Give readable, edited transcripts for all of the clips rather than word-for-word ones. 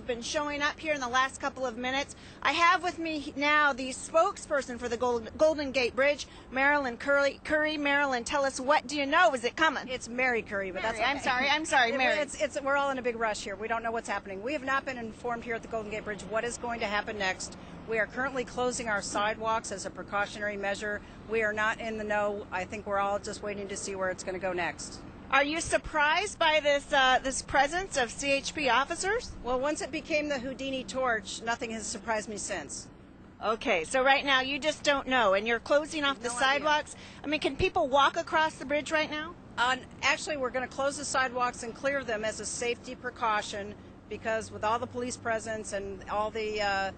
been showing up here in the last couple of minutes. I have with me now the spokesperson for the Golden Gate Bridge, Marilyn Curry. Marilyn, tell us, what do you know? Is it coming? It's Mary Curry, but Mary, that's okay. I'm sorry, Mary. We're all in a big rush here. We don't know what's happening. We have not been informed here at the Golden Gate Bridge what is going to happen next. We are currently closing our sidewalks as a precautionary measure. We are not in the know. I think we're all just waiting to see where it's going to go next. Are you surprised by this presence of CHP officers? Well, once it became the Houdini torch, nothing has surprised me since. Okay, so right now you just don't know, and you're closing off the sidewalks. I mean, can people walk across the bridge right now? Actually, we're going to close the sidewalks and clear them as a safety precaution, because with all the police presence and all the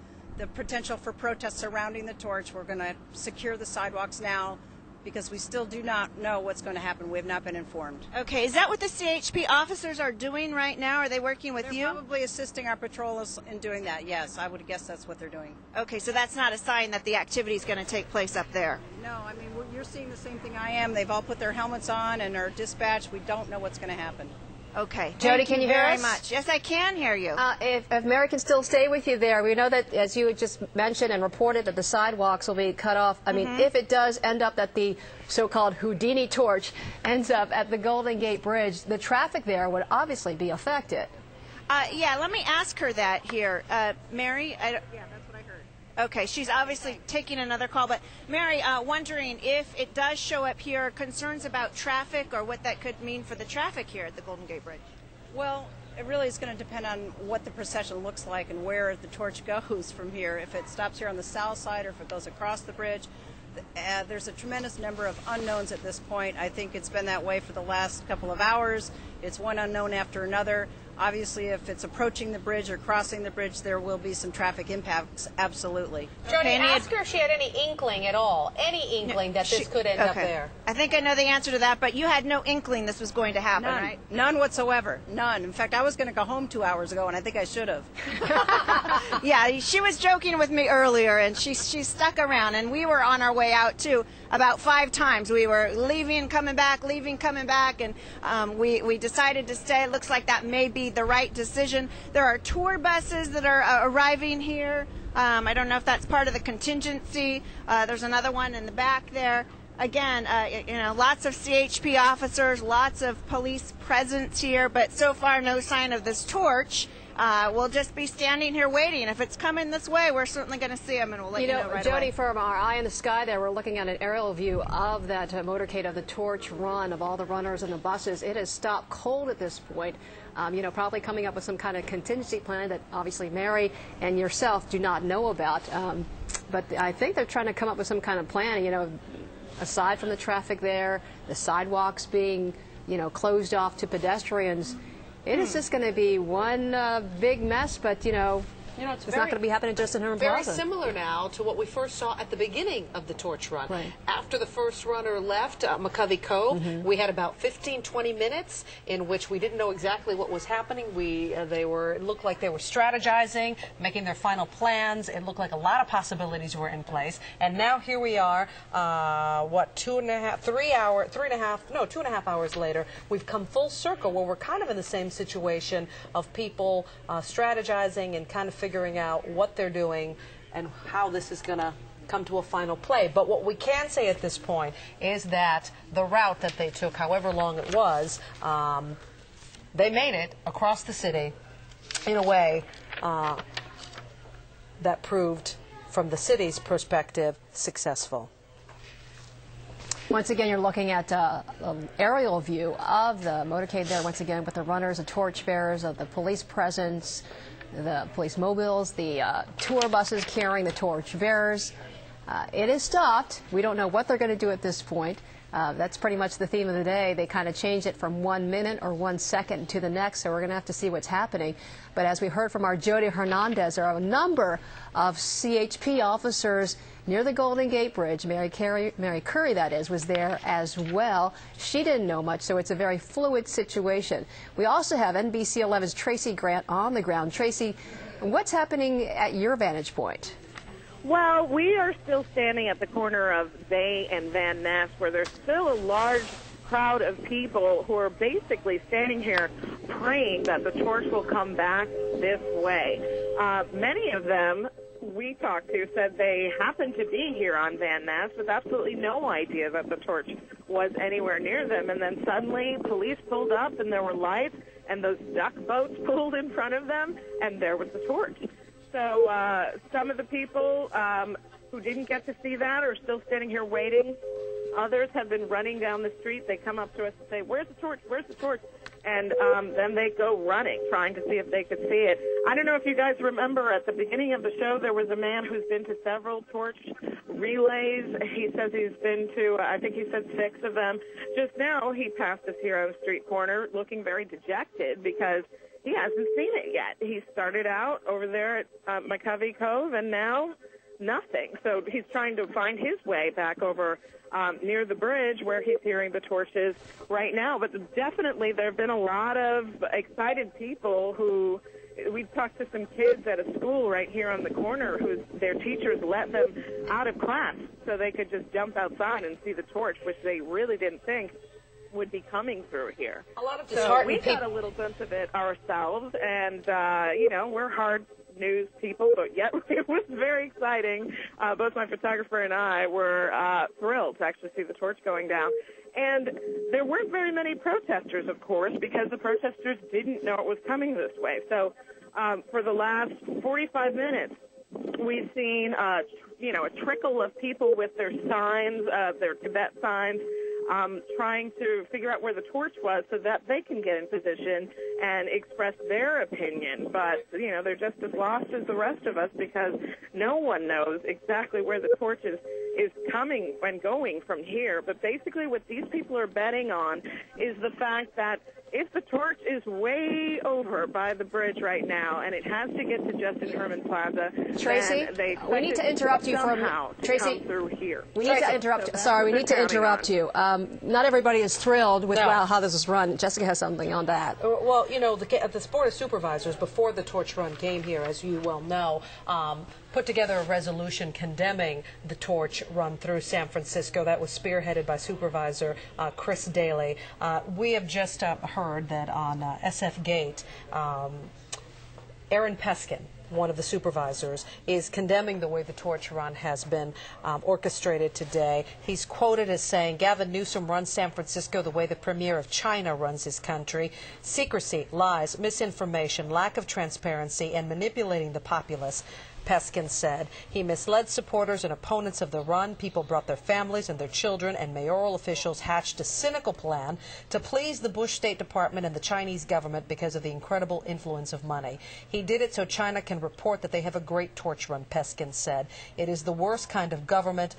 potential for protests surrounding the torch, we're going to secure the sidewalks now, because we still do not know what's going to happen. We have not been informed. Okay, is that what the CHP officers are doing right now? Are they working with you? They're probably assisting our patrollers in doing that, yes. I would guess that's what they're doing. Okay, so that's not a sign that the activity is going to take place up there? No, I mean, you're seeing the same thing I am. They've all put their helmets on and are dispatched. We don't know what's going to happen. Okay. Jody, can you hear very us? much. Yes, I can hear you. If Mary can still stay with you there, we know that, as you had just mentioned and reported, that the sidewalks will be cut off. I mean, if it does end up that the so-called Houdini torch ends up at the Golden Gate Bridge, the traffic there would obviously be affected. Yeah, let me ask her that here. Mary? Yeah, that's what I heard. Okay, she's obviously taking another call, but Mary, wondering if it does show up here, concerns about traffic or what that could mean for the traffic here at the Golden Gate Bridge. Well, it really is going to depend on what the procession looks like and where the torch goes from here. If it stops here on the south side or if it goes across the bridge. There's a tremendous number of unknowns at this point. I think it's been that way for the last couple of hours. It's one unknown after another. Obviously, if it's approaching the bridge or crossing the bridge, there will be some traffic impacts, absolutely. Jody, ask her if she had any inkling at all, that this could end up there. I think I know the answer to that, but you had no inkling this was going to happen, None. right? None whatsoever. None. In fact, I was going to go home 2 hours ago, and I think I should have. Yeah, she was joking with me earlier, and she stuck around, and we were on our way out, too, about 5 times. We were leaving, coming back, and we decided to stay. It looks like that may be the right decision. There are tour buses that are arriving here. I don't know if that's part of the contingency. There's another one in the back there. Again, you know, lots of CHP officers, lots of police presence here, but so far no sign of this torch. We'll just be standing here waiting. If it's coming this way, we're certainly going to see them, and we'll let you know right away. Jody, from our eye in the sky there, we're looking at an aerial view of that motorcade, of the torch run, of all the runners and the buses. It has stopped cold at this point. You know, probably coming up with some kind of contingency plan that obviously Mary and yourself do not know about. But I think they're trying to come up with some kind of plan, you know, aside from the traffic there, the sidewalks being, you know, closed off to pedestrians. It is just going to be one big mess, but, you know, it's not going to be happening just in Herman Plaza. Very similar now to what we first saw at the beginning of the torch run. Right. After the first runner left McCovey Cove, we had about 15-20 minutes in which we didn't know exactly what was happening. It looked like they were strategizing, making their final plans. It looked like a lot of possibilities were in place. And now here we are, 2.5 hours later, we've come full circle where we're kind of in the same situation of people strategizing and kind of figuring out what they're doing and how this is going to come to a final play. But what we can say at this point is that the route that they took, however long it was, they made it across the city in a way that proved, from the city's perspective, successful. Once again, you're looking at an aerial view of the motorcade there, once again, with the runners, the torch bearers, of the police presence, the police mobiles, the tour buses carrying the torch bearers. It is stopped. We don't know what they're going to do at this point. That's pretty much the theme of the day. They kind of changed it from 1 minute or 1 second to the next, so we're going to have to see what's happening. But as we heard from our Jody Hernandez, there are a number of CHP officers near the Golden Gate Bridge. Mary Curry, that is, was there as well. She didn't know much, so it's a very fluid situation. We also have NBC 11's Tracy Grant on the ground. Tracy, what's happening at your vantage point? Well, we are still standing at the corner of Bay and Van Ness, where there's still a large crowd of people who are basically standing here praying that the torch will come back this way. Many of them we talked to said they happened to be here on Van Ness with absolutely no idea that the torch was anywhere near them. And then suddenly police pulled up and there were lights and those duck boats pulled in front of them and there was the torch. So some of the people who didn't get to see that are still standing here waiting. Others have been running down the street. They come up to us and say, "Where's the torch? Where's the torch?" And then they go running, trying to see if they could see it. I don't know if you guys remember at the beginning of the show, there was a man who's been to several torch relays. He says he's been to, I think he said 6 of them. Just now, he passed us here on a street corner looking very dejected because he hasn't seen it yet. He started out over there at McCovey Cove, and now nothing. So he's trying to find his way back over near the bridge where he's hearing the torches right now. But definitely there have been a lot of excited people who, we talked to some kids at a school right here on the corner who their teachers let them out of class so they could just jump outside and see the torch, which they really didn't think would be coming through here. A lot of so we got a little glimpse of it ourselves, and you know, we're hard news people, but yet it was very exciting. Both my photographer and I were thrilled to actually see the torch going down. And there weren't very many protesters, of course, because the protesters didn't know it was coming this way. So for the last 45 minutes, we've seen you know, a trickle of people with their signs, their Tibet signs, trying to figure out where the torch was so that they can get in position and express their opinion. But, you know, they're just as lost as the rest of us because no one knows exactly where the torch is coming and going from here. But basically what these people are betting on is the fact that if the torch is way over by the bridge right now and it has to get to Justin Herman Plaza, Tracy, we need to interrupt you for a minute. Tracy, through here. We need to interrupt. Sorry, we need to interrupt you. Not everybody is thrilled with how this is run. Jessica has something on that. Well, you know, the Board of Supervisors, before the torch run came here, as you well know, put together a resolution condemning the torch run through San Francisco. That was spearheaded by Supervisor Chris Daly. We have just heard that on SF Gate, Aaron Peskin, one of the supervisors, is condemning the way the torch run has been orchestrated today. He's quoted as saying, "Gavin Newsom runs San Francisco the way the premier of China runs his country. Secrecy, lies, misinformation, lack of transparency, and manipulating the populace." Peskin said. He misled supporters and opponents of the run. People brought their families and their children, and mayoral officials hatched a cynical plan to please the Bush State Department and the Chinese government because of the incredible influence of money. He did it so China can report that they have a great torch run, Peskin said. It is the worst kind of government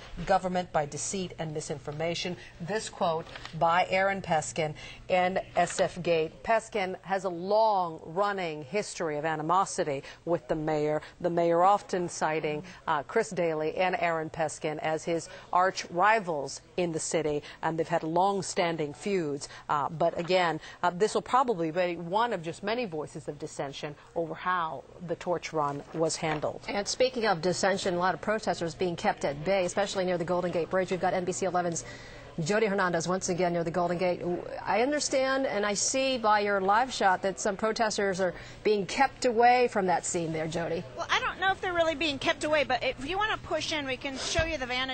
by deceit and misinformation. This quote by Aaron Peskin in SF Gate. Peskin has a long-running history of animosity with the mayor. The mayor often citing Chris Daly and Aaron Peskin as his arch rivals in the city, and they've had long-standing feuds. But again, this will probably be one of just many voices of dissension over how the torch run was handled. And speaking of dissension, a lot of protesters being kept at bay, especially near the Golden Gate Bridge. We've got NBC 11's Jody Hernandez once again near the Golden Gate. I understand and I see by your live shot that some protesters are being kept away from that scene there, Jody. Well, I don't know if they're really being kept away, but if you want to push in, we can show you the vantage